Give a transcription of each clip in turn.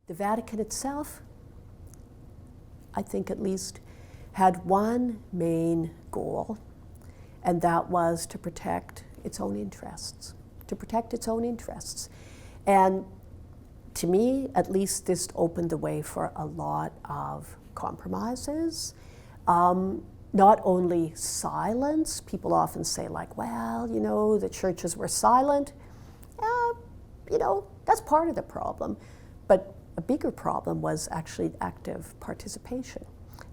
The Vatican itself, I think at least, had one main goal, and that was to protect its own interests. And to me, at least, this opened the way for a lot of compromises. Not only silence, people often say like, well, you know, the churches were silent. You know, that's part of the problem. But a bigger problem was actually active participation.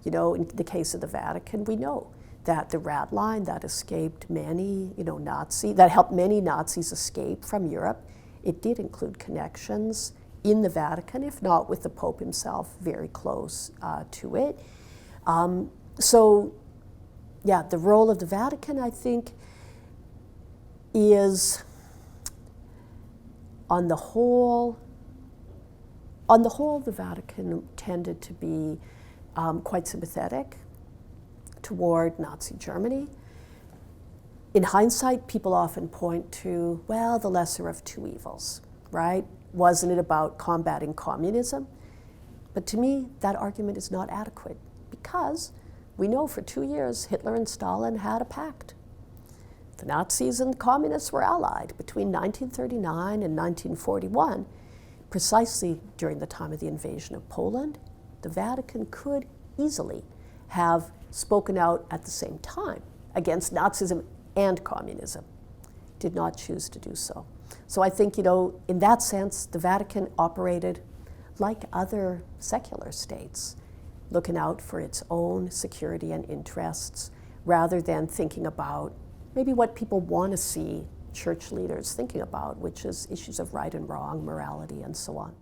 You know, in the case of the Vatican, we know that the rat line that escaped many, that helped many Nazis escape from Europe, it did include connections in the Vatican, if not with the Pope himself, very close to it. So, yeah, the role of the Vatican, I think, is on the whole, the Vatican tended to be quite sympathetic toward Nazi Germany. In hindsight, people often point to, well, the lesser of two evils, right? Wasn't it about combating communism? But to me, that argument is not adequate because we know for 2 years Hitler and Stalin had a pact. The Nazis and the communists were allied between 1939 and 1941. Precisely during the time of the invasion of Poland, the Vatican could easily have spoken out at the same time against Nazism and communism, did not choose to do so. So I think, in that sense, the Vatican operated like other secular states, looking out for its own security and interests rather than thinking about maybe what people want to see church leaders thinking about, which is issues of right and wrong, morality, and so on.